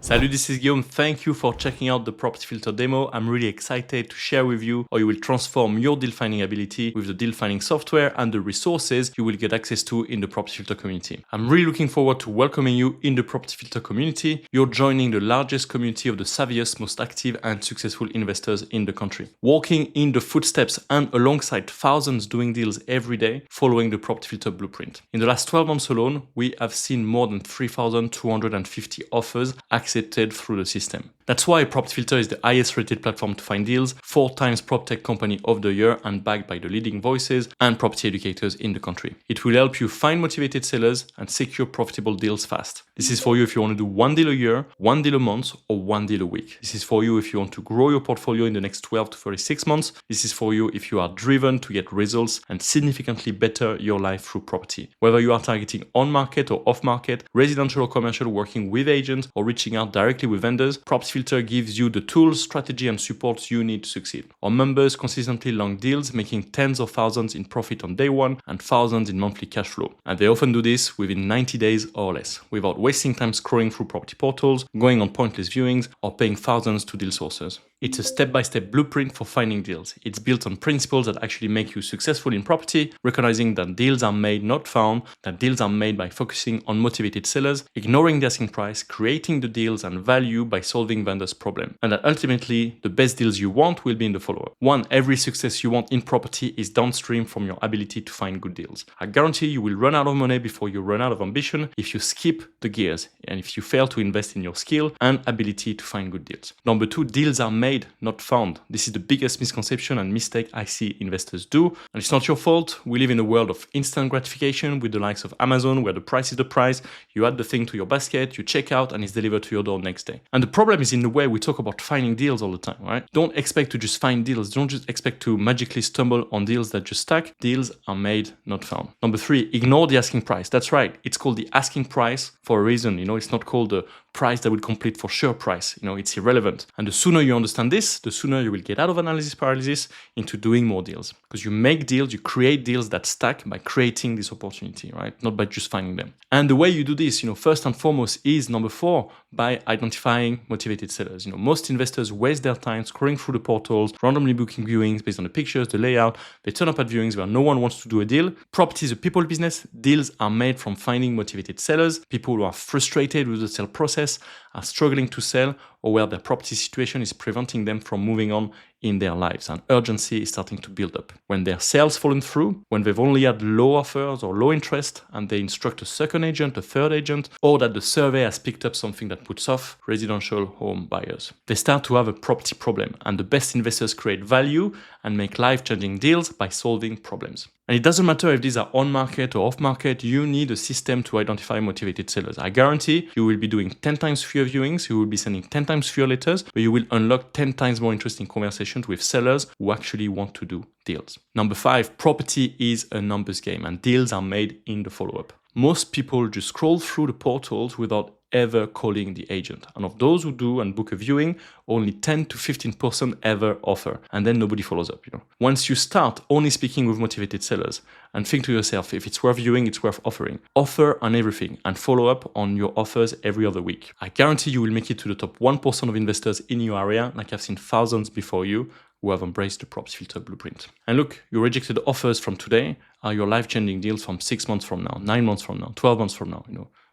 Salut, this is Guillaume. Thank you for checking out the Property Filter demo. I'm really excited to share with you how you will transform your deal finding ability with the deal finding software and the resources you will get access to in the Property Filter community. I'm really looking forward to welcoming you in the Property Filter community. You're joining the largest community of the savviest, most active and successful investors in the country. Walking in the footsteps and alongside thousands doing deals every day following the Property Filter blueprint. In the last 12 months alone, we have seen more than 3,250 offers accepted through the system. That's why Property Filter is the highest rated platform to find deals, 4 times PropTech Company of the Year and backed by the leading voices and property educators in the country. It will help you find motivated sellers and secure profitable deals fast. This is for you if you want to do 1 deal a year, 1 deal a month, or 1 deal a week. This is for you if you want to grow your portfolio in the next 12 to 36 months. This is for you if you are driven to get results and significantly better your life through property. Whether you are targeting on-market or off-market, residential or commercial, working with agents, or reaching out directly with vendors, Property Filter gives you the tools, strategy, and support you need to succeed. Our members consistently land deals, making tens of thousands in profit on day one and thousands in monthly cash flow. And they often do this within 90 days or less, without wasting time scrolling through property portals, going on pointless viewings, or paying thousands to deal sources. It's a step-by-step blueprint for finding deals. It's built on principles that actually make you successful in property, recognizing that deals are made, not found, that deals are made by focusing on motivated sellers, ignoring the asking price, creating the deals and value by solving vendors' problem, and that ultimately the best deals you want will be in the follow-up. Every success you want in property is downstream from your ability to find good deals. I guarantee you will run out of money before you run out of ambition if you skip the gears and if you fail to invest in your skill and ability to find good deals. Number 2, deals are made, not found. This is the biggest misconception and mistake I see investors do. And it's not your fault. We live in a world of instant gratification with the likes of Amazon, where the price is the price. You add the thing to your basket, you check out, and it's delivered to your door next day. And the problem is in the way we talk about finding deals all the time, right? Don't expect to just find deals. Don't just expect to magically stumble on deals that just stack. Deals are made, not found. Number 3, ignore the asking price. That's right. It's called the asking price for a reason. It's not called the price that will complete for sure price. It's irrelevant. And the sooner you understand this, the sooner you will get out of analysis paralysis into doing more deals. Because you make deals, you create deals that stack by creating this opportunity, right? Not by just finding them. And the way you do this, first and foremost is number 4, by identifying motivated sellers. Most investors waste their time scrolling through the portals, randomly booking viewings based on the pictures, the layout. They turn up at viewings where no one wants to do a deal. Property is a people business. Deals are made from finding motivated sellers, people who are frustrated with the sale process, are struggling to sell, or where their property situation is preventing them from moving on in their lives, and urgency is starting to build up. When their sales fallen through, when they've only had low offers or low interest, and they instruct a second agent, a third agent, or that the survey has picked up something that puts off residential home buyers. They start to have a property problem, and the best investors create value and make life-changing deals by solving problems. And it doesn't matter if these are on-market or off-market, you need a system to identify motivated sellers. I guarantee you will be doing 10 times fewer viewings, you will be sending 10 times fewer letters, but you will unlock 10 times more interesting conversations with sellers who actually want to do deals. Number 5, property is a numbers game and deals are made in the follow-up. Most people just scroll through the portals without ever calling the agent. And of those who do and book a viewing, only 10 to 15% ever offer. And then nobody follows up. Once you start only speaking with motivated sellers and think to yourself, if it's worth viewing, it's worth offering. Offer on everything and follow up on your offers every other week. I guarantee you will make it to the top 1% of investors in your area, like I've seen thousands before you who have embraced the Property Filter blueprint. And look, your rejected offers from today are your life-changing deals from 6 months from now, 9 months from now, 12 months from now.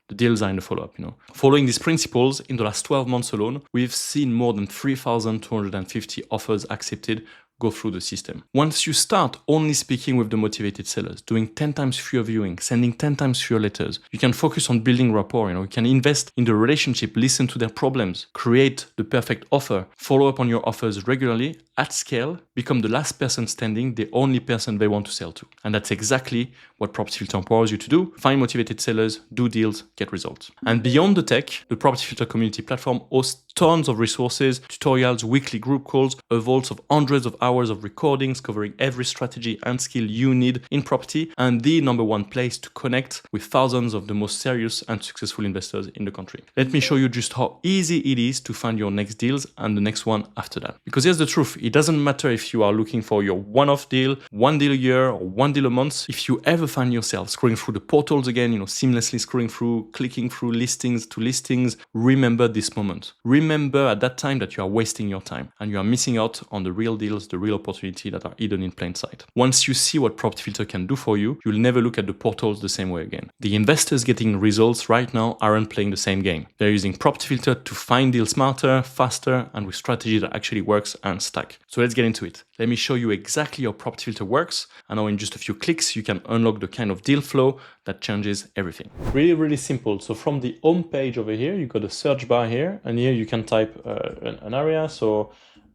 The deals are in the follow-up, Following these principles, in the last 12 months alone, we've seen more than 3,250 offers accepted go through the system. Once you start only speaking with the motivated sellers, doing 10 times fewer viewing, sending 10 times fewer letters, you can focus on building rapport, you can invest in the relationship, listen to their problems, create the perfect offer, follow up on your offers regularly, at scale, become the last person standing, the only person they want to sell to. And that's exactly what Property Filter empowers you to do. Find motivated sellers, do deals, get results. And beyond the tech, the Property Filter community platform hosts tons of resources, tutorials, weekly group calls, a vault of hundreds of hours of recordings covering every strategy and skill you need in property, and the number one place to connect with thousands of the most serious and successful investors in the country. Let me show you just how easy it is to find your next deals and the next one after that. Because here's the truth, it doesn't matter if you are looking for your one-off deal, one deal a year, or one deal a month. If you ever find yourself scrolling through the portals again, seamlessly scrolling through, clicking through listings to listings, remember this moment. Remember at that time that you are wasting your time and you are missing out on the real deals, the real opportunity that are hidden in plain sight. Once you see what Property Filter can do for you, you'll never look at the portals the same way again. The investors getting results right now aren't playing the same game. They're using Property Filter to find deals smarter, faster, and with strategy that actually works and stack. So let's get into it. Let me show you exactly how Property Filter works, and how in just a few clicks you can unlock the kind of deal flow that changes everything. Really, really simple. So from the home page over here, you got a search bar here, and here you can type an area. So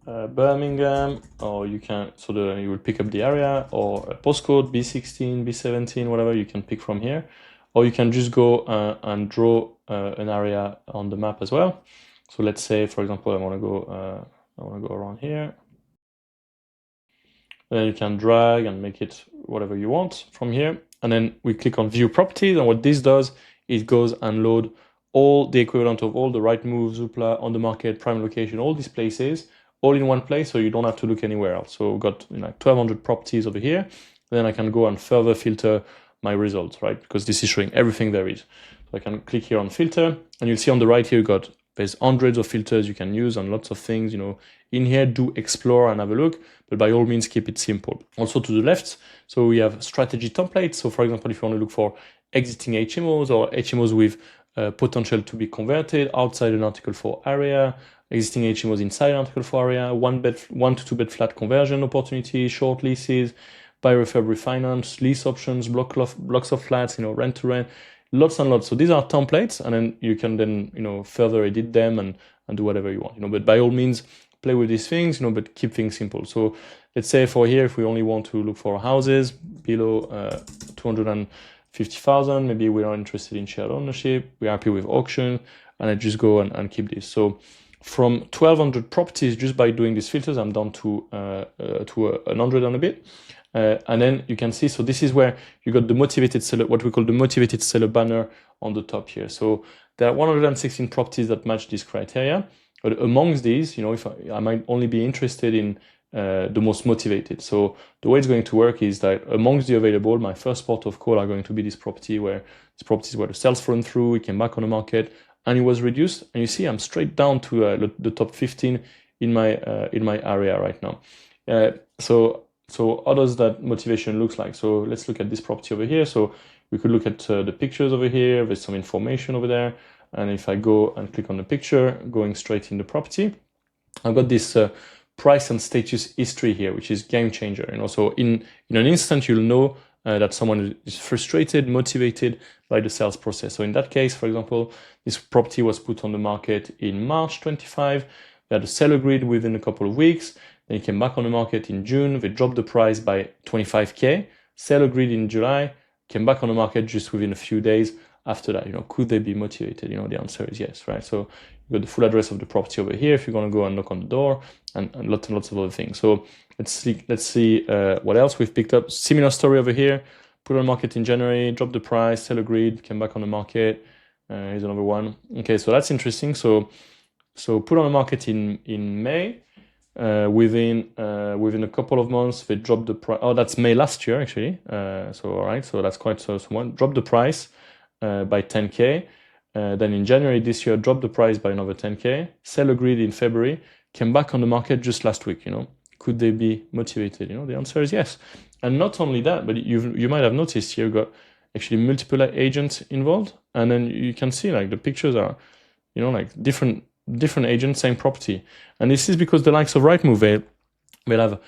Birmingham, or you can, you will pick up the area, or a postcode B16, B17, whatever you can pick from here, or you can just go and draw an area on the map as well. So let's say, for example, I want to go around here. Then you can drag and make it whatever you want from here. And then we click on View Properties, and what this does, it goes and load all the equivalent of all the Rightmove, Zoopla, On the Market, Prime Location, all these places, all in one place, so you don't have to look anywhere else. So we've got 1,200 properties over here. Then I can go and further filter my results, right? Because this is showing everything there is. So I can click here on Filter, and you'll see on the right here, there's hundreds of filters you can use on lots of things. In here, do explore and have a look, but by all means, keep it simple. Also to the left, so we have strategy templates. So for example, if you want to look for existing HMOs or HMOs with potential to be converted outside an Article 4 area, existing HMOs inside an Article 4 area, 1 to 2 bed flat conversion opportunity, short leases, buy, refurb, refinance, lease options, blocks of flats, rent to rent, lots and lots. So these are templates, and then you can further edit them and do whatever you want. But by all means, play with these things, but keep things simple. So let's say for here, if we only want to look for houses below 250,000, maybe we are interested in shared ownership, we're happy with auction, and I just go and keep this. So from 1,200 properties, just by doing these filters, I'm down to 100 and a bit. And then you can see, so this is where you got the motivated seller, what we call the motivated seller banner on the top here. So there are 116 properties that match this criteria. But amongst these, if I might only be interested in the most motivated. So the way it's going to work is that amongst the available, my first port of call are going to be this properties where the sales fallen through, it came back on the market, and it was reduced. And you see, I'm straight down to the top 15 in my area right now. So how does that motivation looks like? So let's look at this property over here. So we could look at the pictures over here. There's some information over there. And if I go and click on the picture, going straight in the property, I've got this price and status history here, which is game changer. So in an instant, you'll know that someone is frustrated, motivated by the sales process. So in that case, for example, this property was put on the market in March 25. They had a sell agreed within a couple of weeks. Then it came back on the market in June. They dropped the price by 25K. Sell agreed in July, came back on the market just within a few days after that. Could they be motivated? The answer is yes, right? So you got the full address of the property over here if you're going to go and knock on the door, and lots of other things. So let's see what else we've picked up. Similar story over here. Put on the market in January, dropped the price, sell agreed, came back on the market. Here's another one. Okay, so that's interesting. So put on the market in May. Within a couple of months, they dropped the price. Oh, that's May last year actually. So all right, so that's quite someone dropped the price by 10K. Then in January this year, dropped the price by another 10K. Sell agreed in February, came back on the market just last week. Could they be motivated? The answer is yes. And not only that, but you might have noticed here, you've got actually multiple agents involved, and then you can see the pictures are, different agents, same property. And this is because the likes of Rightmove, they'll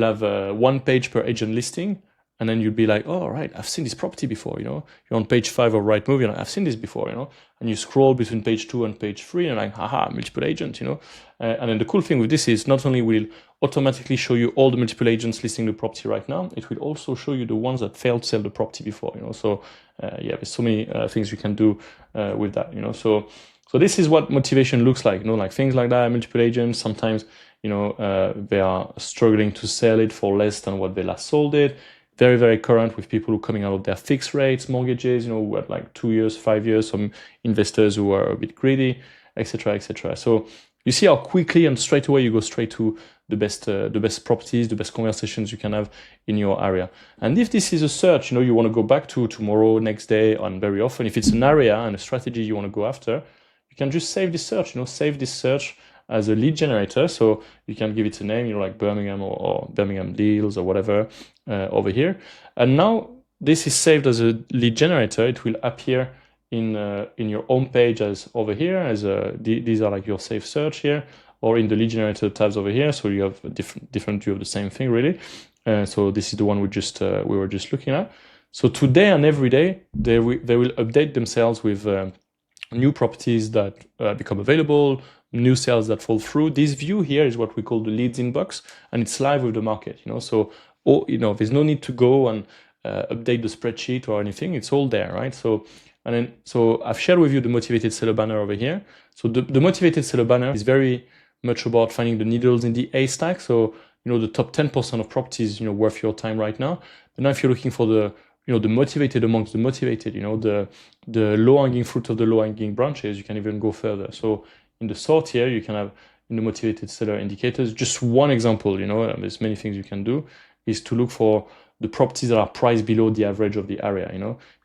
have 1 page per agent listing, and then you'd be like, oh, right, I've seen this property before, you're on page 5 of Rightmove, I've seen this before, and you scroll between page 2 and page 3, and haha, multiple agents, and then the cool thing with this is not only will it automatically show you all the multiple agents listing the property right now, it will also show you the ones that failed to sell the property before, so there's so many things you can do with that, so this is what motivation looks like, things like that, multiple agents. Sometimes They are struggling to sell it for less than what they last sold it. Very, very current with people who are coming out of their fixed rates mortgages, who had like 2 years, 5 years, some investors who are a bit greedy, etc., etc. So you see how quickly and straight away you go straight to the best properties, the best conversations you can have in your area. And if this is a search, you want to go back to tomorrow, next day, and very often, if it's an area and a strategy you want to go after, you can just save this search, save this search as a lead generator. So you can give it a name, like Birmingham or Birmingham deals or whatever over here. And now this is saved as a lead generator. It will appear in your home page as over here, as these are like your saved search here, or in the lead generator tabs over here. So you have a different view of the same thing, really. So this is the one we were just looking at. So today and every day, they will update themselves with new properties that become available, new sales that fall through. This view here is what we call the leads inbox, and it's live with the market. So there's no need to go and update the spreadsheet or anything. It's all there, right? So I've shared with you the motivated seller banner over here. So the motivated seller banner is very much about finding the needles in the haystack. So the top 10% of properties worth your time right now. But now if you're looking for the motivated amongst the motivated, the low-hanging fruit of the low-hanging branches, you can even go further. So in the sort here, you can have in the motivated seller indicators, just one example, there's many things you can do, is to look for the properties that are priced below the average of the area,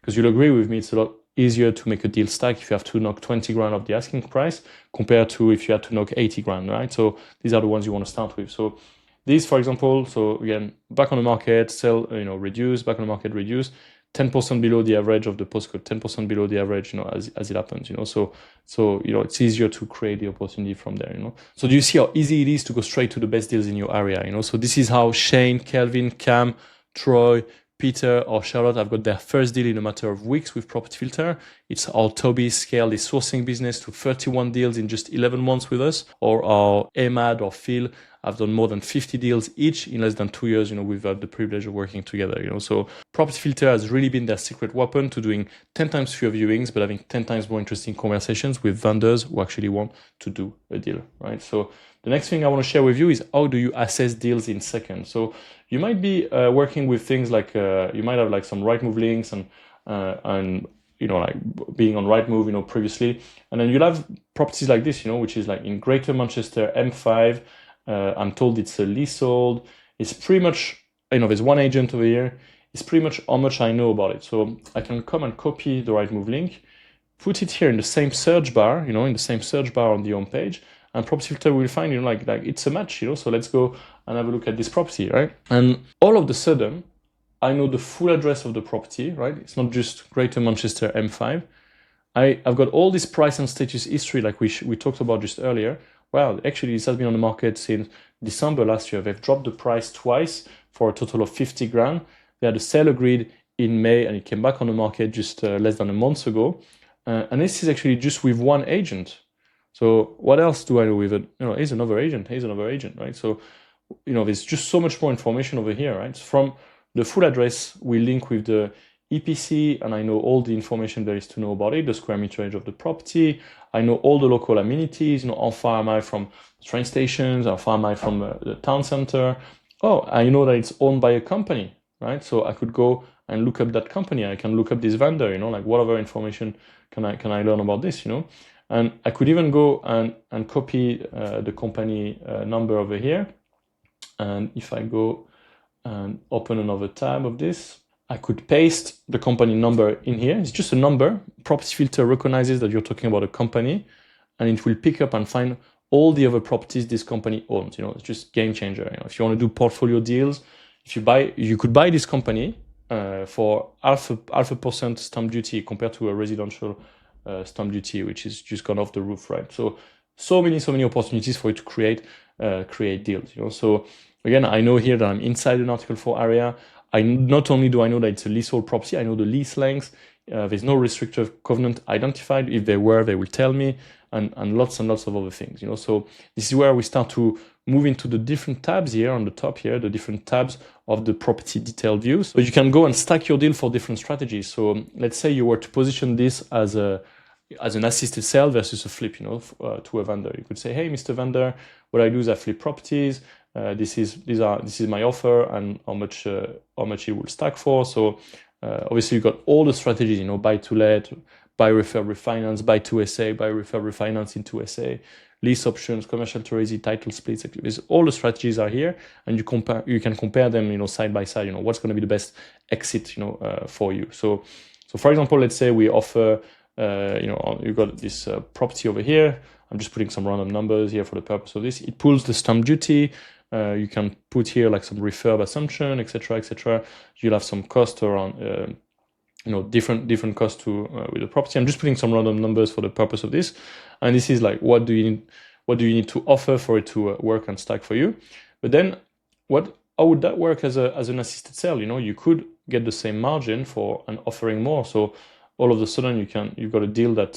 because you'll agree with me, it's a lot easier to make a deal stack if you have to knock 20 grand off the asking price compared to if you had to knock 80 grand, right? So these are the ones you want to start with. So these, for example, so again, back on the market, sell, reduce, back on the market, reduce, 10% below the average of the postcode, 10% below the average, as it happens, so it's easier to create the opportunity from there, So do you see how easy it is to go straight to the best deals in your area, So this is how Shane, Kelvin, Cam, Troy, Peter or Charlotte have got their first deal in a matter of weeks with Property Filter. It's how Toby scaled his sourcing business to 31 deals in just 11 months with us, or our Emad or Phil have done more than 50 deals each in less than 2 years. We've had the privilege of working together. So Property Filter has really been their secret weapon to doing 10 times fewer viewings, but having 10 times more interesting conversations with vendors who actually want to do a deal, right? So the next thing I want to share with you is how do you assess deals in seconds? So you might be working with things like you might have like some Rightmove links and like being on Rightmove, previously, and then you'll have properties like this, which is like in Greater Manchester M5. I'm told it's a leasehold. It's pretty much, there's one agent over here. It's pretty much how much I know about it. So I can come and copy the Rightmove link, put it here in the same search bar, on the home page, and Property Filter will find, like it's a match, So let's go and have a look at this property, right? And all of a sudden, I know the full address of the property, right? It's not just Greater Manchester M5. I've got all this price and status history like we talked about just earlier. Well, actually, this has been on the market since December last year. They've dropped the price twice for a total of 50 grand. They had a sale agreed in May, and it came back on the market just less than a month ago. And this is actually just with one agent. So what else do I know with it? Here's another agent, right? So, there's just so much more information over here, right? From the full address, we link with the EPC, and I know all the information there is to know about it, the square meterage of the property. I know all the local amenities, how far am I from train stations, how far am I from the town center. Oh, I know that it's owned by a company, right? So I could go and look up that company. I can look up this vendor, like what other information can I learn about this, And I could even go and copy the company number over here. And if I go and open another tab of this, I could paste the company number in here. It's just a number. Property Filter recognizes that you're talking about a company, and it will pick up and find all the other properties this company owns. It's just game changer. If you want to do portfolio deals, you could buy this company for half a percent stamp duty compared to a residential stamp duty, which is just gone off the roof, right? So many opportunities for you to create deals. So again, I know here that I'm inside an Article 4 area. Not only do I know that it's a leasehold property, I know the lease length. There's no restrictive covenant identified. If there were, they will tell me, and lots of other things. So this is where we start to move into the different tabs here on the top here, the different tabs of the property detail view. So you can go and stack your deal for different strategies. So let's say you were to position this as a as an assisted sale versus a flip, to a vendor. You could say, hey, Mr. Vendor, what I do is I flip properties. This is my offer and how much it will stack for. So obviously you've got all the strategies, buy to let, buy refurb refinance, buy to SA, buy refurb refinance into SA, lease options, commercial to resi, title splits. All the strategies are here, and you can compare them, side by side. What's going to be the best exit, for you. So for example, let's say we offer, you've got this property over here. I'm just putting some random numbers here for the purpose of this. It pulls the stamp duty. You can put here like some refurb assumption, etc., etc. You'll have some cost around, different costs with the property. I'm just putting some random numbers for the purpose of this, and this is like what do you need to offer for it to work and stack for you. But then, how would that work as an assisted sale? You could get the same margin for and offering more. So all of a sudden you've got a deal that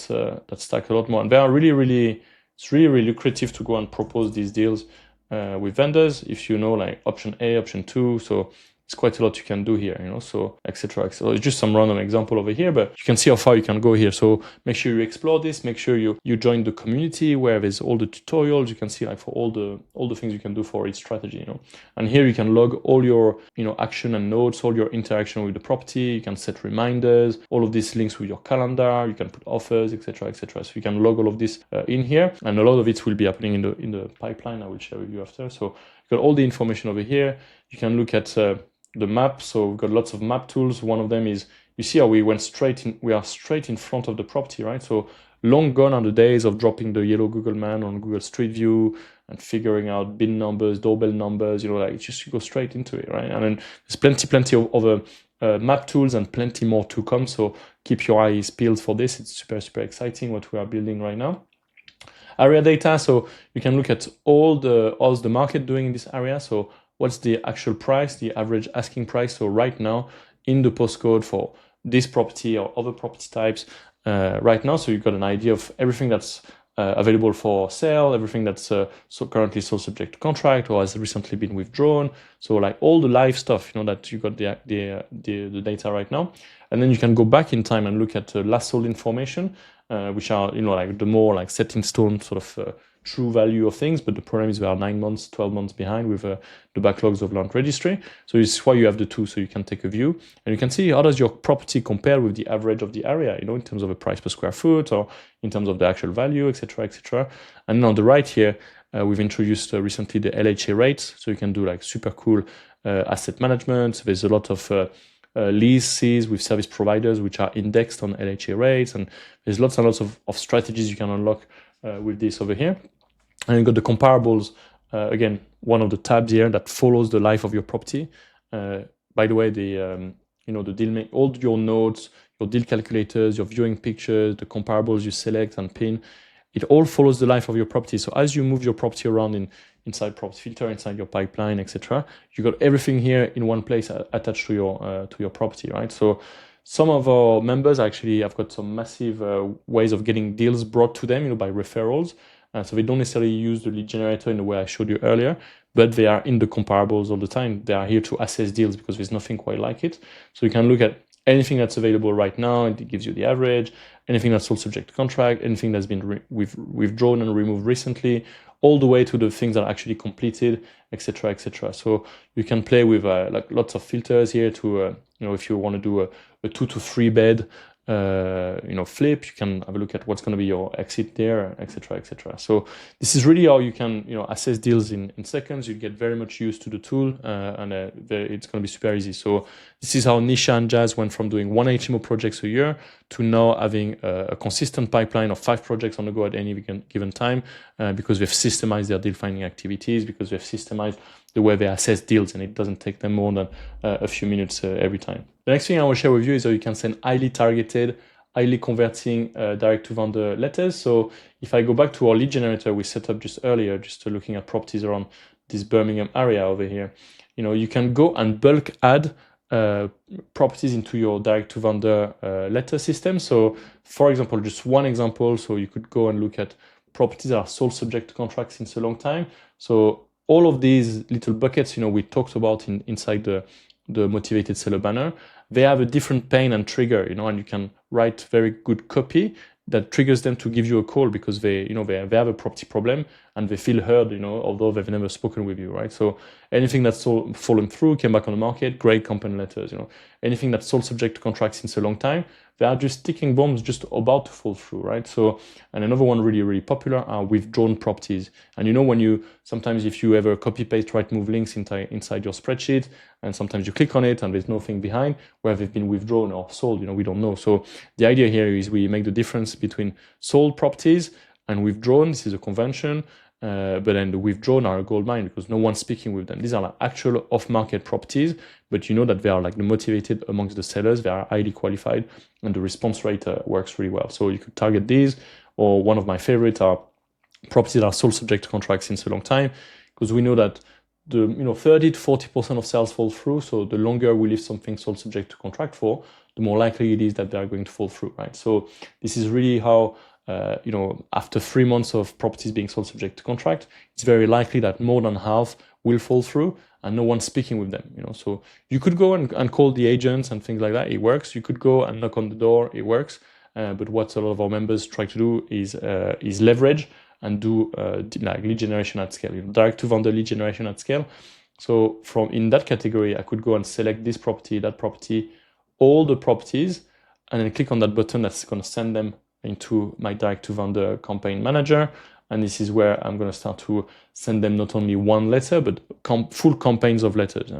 stack a lot more, and they are it's really lucrative to go and propose these deals with vendors if like option A, option 2. So it's quite a lot you can do here, so etc. So it's just some random example over here, but you can see how far you can go here. So make sure you explore this. Make sure you join the community where there's all the tutorials. You can see like for all the things you can do for each strategy, And here you can log all your action and notes, all your interaction with the property. You can set reminders. All of these links with your calendar. You can put offers, etc., etc. So you can log all of this in here, and a lot of it will be happening in the pipeline. I will share with you after. So you got all the information over here. You can look at the map. So we've got lots of map tools. One of them is, you see how we are straight in front of the property, right? So long gone are the days of dropping the yellow Google Man on Google Street View and figuring out bin numbers, doorbell numbers, just you go straight into it, right? And then there's plenty of other map tools and plenty more to come. So keep your eyes peeled for this. It's super, super exciting what we are building right now. Area data. So you can look at how's the market doing in this area. So what's the actual price, the average asking price? So right now in the postcode for this property or other property types right now. So you've got an idea of everything that's available for sale, everything that's so currently sold subject to contract or has recently been withdrawn. So like all the live stuff, that you got the data right now. And then you can go back in time and look at last sold information, which are, like the more like set in stone sort of true value of things, but the problem is we are 9 months, 12 months behind with the backlogs of land registry. So this is why you have the two, so you can take a view and you can see how does your property compare with the average of the area, in terms of a price per square foot or in terms of the actual value, etc., etc. And on the right here, we've introduced recently the LHA rates, so you can do like super cool asset management. There's a lot of leases with service providers which are indexed on LHA rates, and there's lots and lots of strategies you can unlock with this over here. And you've got the comparables, again, one of the tabs here that follows the life of your property. By the way, the deal all your notes, your deal calculators, your viewing pictures, the comparables you select and pin, it all follows the life of your property. So as you move your property around inside Property Filter, inside your pipeline, etc., you got everything here in one place attached to your property, right? So some of our members actually have got some massive ways of getting deals brought to them, by referrals. So they don't necessarily use the lead generator in the way I showed you earlier, but they are in the comparables all the time. They are here to assess deals because there's nothing quite like it. So you can look at anything that's available right now, and it gives you the average, anything that's sold subject to contract, anything that's been withdrawn and removed recently, all the way to the things that are actually completed, etc., etc. So you can play with like lots of filters here to, if you want to do a 2 to 3 bed, flip, you can have a look at what's going to be your exit there, etc., etc. So this is really how you can, assess deals in seconds. You get very much used to the tool, and it's going to be super easy. So this is how Nisha and Jazz went from doing 1 HMO projects a year to now having a consistent pipeline of 5 projects on the go at any given time, because we've systemized their deal finding activities, because we've systemized the way they assess deals, and it doesn't take them more than a few minutes every time. The next thing I will share with you is how you can send highly targeted, highly converting direct-to-vendor letters. So if I go back to our lead generator we set up just earlier, just looking at properties around this Birmingham area over here, you can go and bulk add properties into your direct-to-vendor letter system. So for example, just one example, so you could go and look at properties that are sold subject to contract since a long time. So all of these little buckets, we talked about inside the motivated seller banner, they have a different pain and trigger, and you can write very good copy that triggers them to give you a call because they have a property problem and they feel heard, although they've never spoken with you, right? So anything that's fallen through, came back on the market, great company letters, anything that's sold subject to contract since a long time, they are just ticking bombs just about to fall through, right? So, and another one really, really popular are withdrawn properties. And sometimes if you ever copy paste right move links inside your spreadsheet, and sometimes you click on it and there's nothing behind where they've been withdrawn or sold, we don't know. So the idea here is we make the difference between sold properties and withdrawn. This is a convention. But then the withdrawn are a gold mine because no one's speaking with them. These are like actual off-market properties, but that they are like the motivated amongst the sellers. They are highly qualified, and the response rate works really well. So you could target these, or one of my favorites are properties that are sold subject to contract since a long time, because we know that the 30 to 40% of sales fall through. So the longer we leave something sold subject to contract for, the more likely it is that they are going to fall through, right? So this is really how. After 3 months of properties being sold subject to contract, it's very likely that more than half will fall through and no one's speaking with them. So you could go and call the agents and things like that. It works. You could go and knock on the door. It works. But what a lot of our members try to do is leverage and do like lead generation at scale, direct to vendor lead generation at scale. So in that category, I could go and select this property, that property, all the properties, and then click on that button that's going to send them into my direct to vendor campaign manager. And this is where I'm going to start to send them not only one letter, but full campaigns of letters.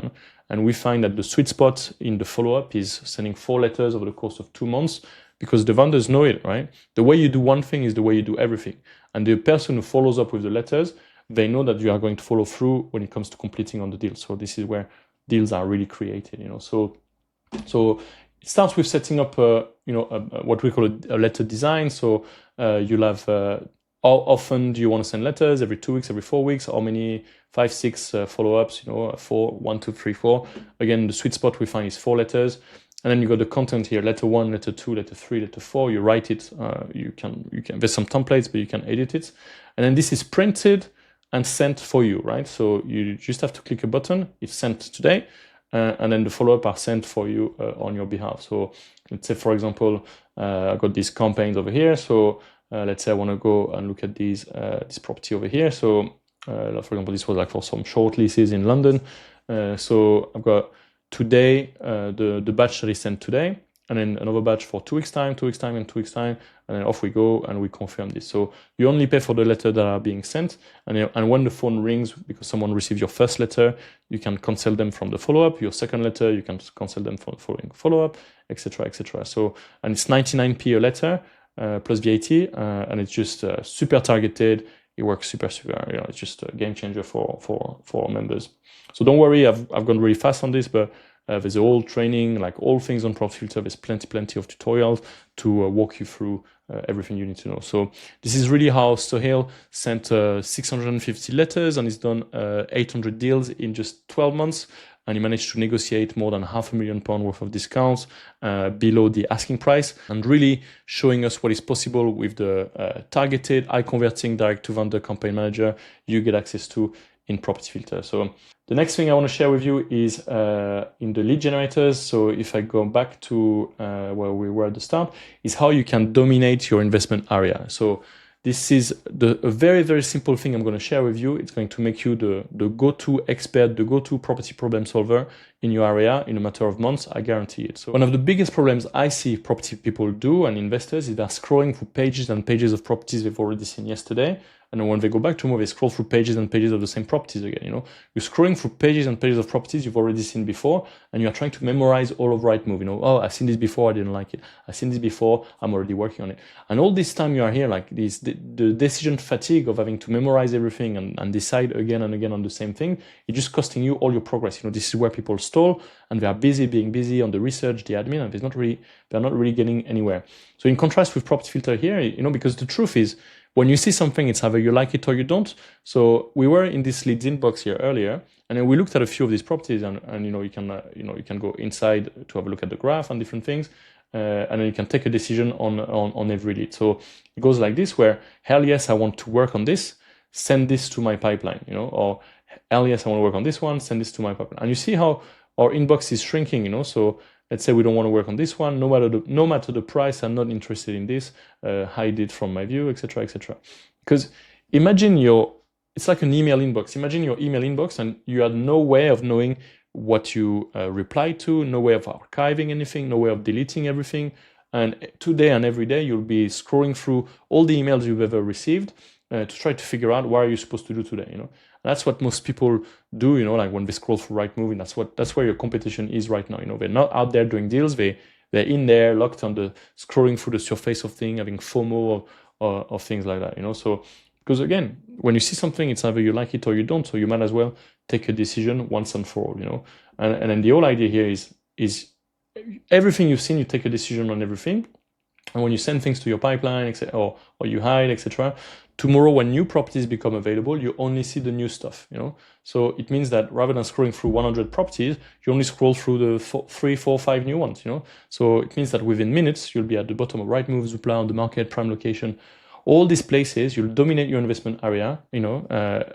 And we find that the sweet spot in the follow-up is sending 4 letters over the course of 2 months, because the vendors know it, right? The way you do one thing is the way you do everything. And the person who follows up with the letters, they know that you are going to follow through when it comes to completing on the deal. So this is where deals are really created, So it starts with setting up, what we call a letter design. So you'll have how often do you want to send letters? Every 2 weeks, every 4 weeks? How many? 5, 6 follow-ups? 4, 1, 2, 3, 4. Again, the sweet spot we find is 4 letters, and then you got the content here: letter 1, letter 2, letter 3, letter 4. You write it. You can. There's some templates, but you can edit it, and then this is printed and sent for you, right? So you just have to click a button. It's sent today. And then the follow-up are sent for you on your behalf. So let's say, for example, I got these campaigns over here. So let's say I want to go and look at this property over here. So for example, this was like for some short leases in London. So I've got today, the batch that is sent today, and then another batch for 2 weeks time, 2 weeks time, and 2 weeks time, and then off we go and we confirm this. So you only pay for the letter that are being sent, and when the phone rings because someone received your first letter, you can cancel them from the follow-up. Your second letter, you can cancel them from the following follow-up, etc., etc. So, and it's 99p a letter plus VAT, and it's just super targeted. It works super. It's just a game changer for our members. So don't worry, I've gone really fast on this, but there's a whole training, like all things on Property Filter. There's plenty of tutorials to walk you through everything you need to know. So this is really how Sohail sent 650 letters, and he's done 800 deals in just 12 months. And he managed to negotiate more than £500,000 worth of discounts below the asking price, and really showing us what is possible with the targeted, high-converting direct-to-vendor campaign manager you get access to in Property Filter. So the next thing I want to share with you is in the lead generators. So if I go back to where we were at the start, is how you can dominate your investment area. So this is a very, very simple thing I'm going to share with you. It's going to make you the go-to expert, the go-to property problem solver in your area in a matter of months. I guarantee it. So one of the biggest problems I see property people do and investors is they're scrolling through pages and pages of properties they've already seen yesterday. And when they go back tomorrow, they scroll through pages and pages of the same properties again. You're scrolling through pages and pages of properties you've already seen before, and you're trying to memorize all of Rightmove. Oh, I've seen this before, I didn't like it. I've seen this before, I'm already working on it. And all this time you are here, like the decision fatigue of having to memorize everything and decide again and again on the same thing, it's just costing you all your progress. This is where people stall, and they are being busy on the research, the admin, and they're not really getting anywhere. So in contrast with Property Filter here, because the truth is, when you see something, it's either you like it or you don't. So we were in this leads inbox here earlier, and then we looked at a few of these properties, and you can go inside to have a look at the graph and different things, and then you can take a decision on every lead. So it goes like this, where hell yes, I want to work on this, send this to my pipeline, or hell yes, I want to work on this one, send this to my pipeline. And you see how our inbox is shrinking, So let's say we don't want to work on this one, no matter the price, I'm not interested in this, hide it from my view, etc., etc. Because imagine it's like an email inbox. Imagine your email inbox and you had no way of knowing what you replied to, no way of archiving anything, no way of deleting everything. And today and every day, you'll be scrolling through all the emails you've ever received to try to figure out what are you supposed to do today, you know. That's what most people do, you know, like when they scroll through Rightmove, and that's where your competition is right now. You know, they're not out there doing deals, they're in there, locked on the scrolling through the surface of things, having FOMO or things like that, you know. So, because again, when you see something, it's either you like it or you don't, so you might as well take a decision once and for all, you know. And then the whole idea here is everything you've seen, you take a decision on everything. And when you send things to your pipeline, or you hide, etc., tomorrow when new properties become available, you only see the new stuff, you know. So it means that rather than scrolling through 100 properties, you only scroll through the 3, 4, 5 new ones, you know. So it means that within minutes, you'll be at the bottom of Rightmove, Zoopla, on the market, prime location, all these places. You'll dominate your investment area, you know,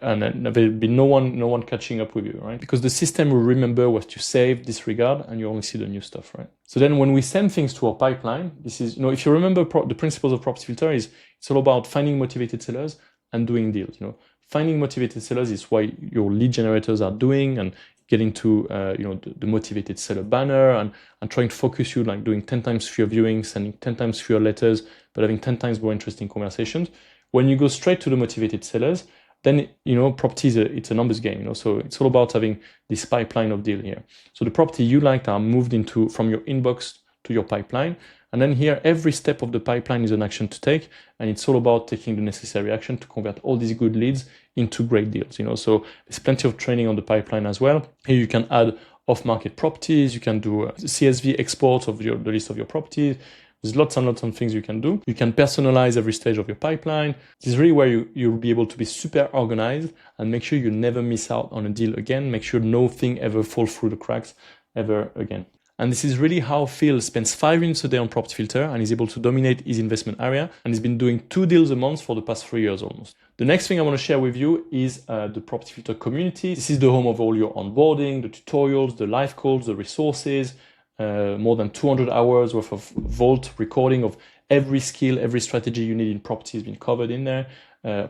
and then there'll be no one catching up with you, right? Because the system will remember what you saved, disregard, and you only see the new stuff, right? So then when we send things to our pipeline, this is, you know, if you remember the principles of property filter, it's all about finding motivated sellers and doing deals, you know. Finding motivated sellers is why your lead generators are doing, and getting to you know, the motivated seller banner, and trying to focus you, like doing 10 times fewer viewings, sending 10 times fewer letters, but having 10 times more interesting conversations. When you go straight to the motivated sellers, then, you know, property it's a numbers game, you know. So it's all about having this pipeline of deal here. So the property you liked are moved from your inbox to your pipeline. And then here, every step of the pipeline is an action to take, and it's all about taking the necessary action to convert all these good leads into great deals, you know. So there's plenty of training on the pipeline as well. Here you can add off-market properties, you can do CSV exports of the list of your properties. There's lots and lots of things you can do. You can personalize every stage of your pipeline. This is really where you'll be able to be super organized and make sure you never miss out on a deal again. Make sure nothing ever falls through the cracks ever again. And this is really how Phil spends 5 minutes a day on Property Filter and is able to dominate his investment area. And he's been doing 2 deals a month for the past 3 years almost. The next thing I want to share with you is the Property Filter community. This is the home of all your onboarding, the tutorials, the live calls, the resources, more than 200 hours worth of vault recording of every skill, every strategy you need in property has been covered in there.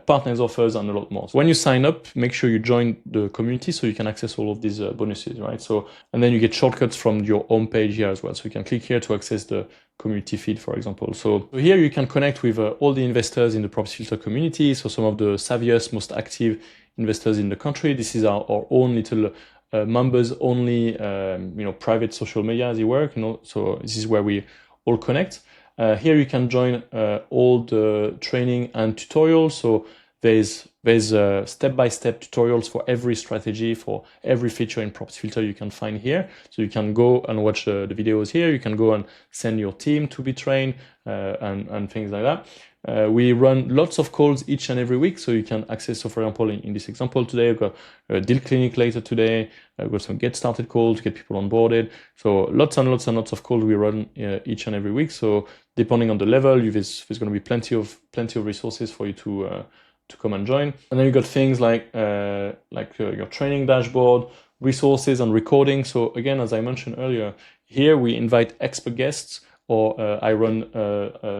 Partners offers and a lot more. So when you sign up, make sure you join the community so you can access all of these bonuses, right? So, and then you get shortcuts from your home page here as well. So you can click here to access the community feed, for example. So here you can connect with all the investors in the Property Filter community. So some of the savviest, most active investors in the country. This is our own little members only, you know, private social media as it works, you know. So this is where we all connect. Here you can join all the training and tutorials. So there's step-by-step tutorials for every strategy, for every feature in Property Filter you can find here. So you can go and watch the videos here. You can go and send your team to be trained and things like that. We run lots of calls each and every week, so you can access. So for example, in this example today, I've got a deal clinic later today. I've got some get started calls to get people onboarded. So lots and lots and lots of calls we run each and every week. So depending on the level, there's going to be plenty of resources for you to come and join. And then you got things like your training dashboard, resources and recording. So again, as I mentioned earlier, here we invite expert guests, or I run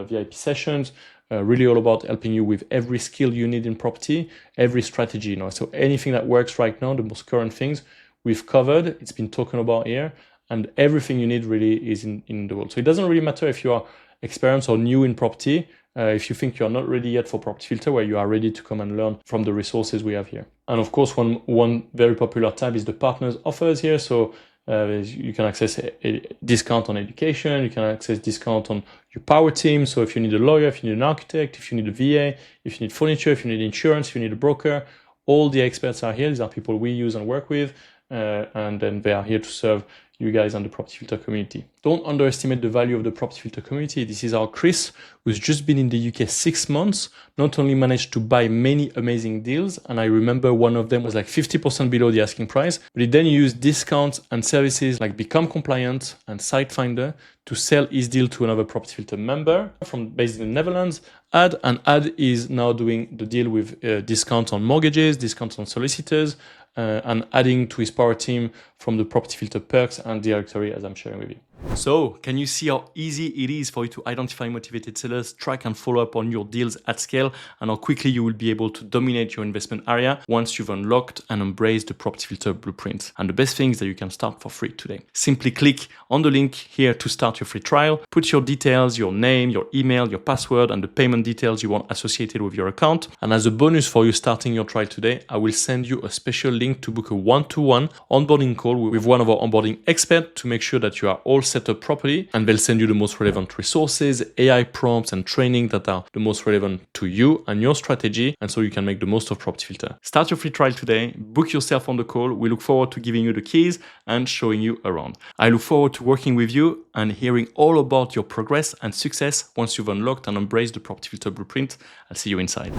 VIP sessions. Really all about helping you with every skill you need in property, every strategy, you know. So anything that works right now, the most current things we've covered, it's been talking about here, and everything you need really is in the world. So it doesn't really matter if you are experienced or new in property, if you think you're not ready yet for Property Filter, where you are ready to come and learn from the resources we have here. And of course, one very popular tab is the partners offers here. So you can access a discount on education, you can access discount on your power team. So if you need a lawyer, if you need an architect, if you need a VA, if you need furniture, if you need insurance, if you need a broker, all the experts are here. These are people we use and work with, and then they are here to serve you guys and the Property Filter community. Don't underestimate the value of the Property Filter community. This is our Chris, who's just been in the UK 6 months, not only managed to buy many amazing deals, and I remember one of them was like 50% below the asking price, but he then used discounts and services like Become Compliant and Site Finder to sell his deal to another Property Filter member based in the Netherlands. Ad is now doing the deal with discounts on mortgages, discounts on solicitors, and adding to his power team from the Property Filter perks and directory as I'm sharing with you. So, can you see how easy it is for you to identify motivated sellers, track and follow up on your deals at scale, and how quickly you will be able to dominate your investment area once you've unlocked and embraced the property filter blueprint? And the best thing is that you can start for free today. Simply click on the link here to start your free trial, put your details, your name, your email, your password, and the payment details you want associated with your account. And as a bonus for you starting your trial today, I will send you a special link to book a one-to-one onboarding call with one of our onboarding experts to make sure that you are all set up properly, and they'll send you the most relevant resources, AI prompts, and training that are the most relevant to you and your strategy, and so you can make the most of Property Filter. Start your free trial today, book yourself on the call. We look forward to giving you the keys and showing you around. I look forward to working with you and hearing all about your progress and success once you've unlocked and embraced the Property Filter blueprint. I'll see you inside.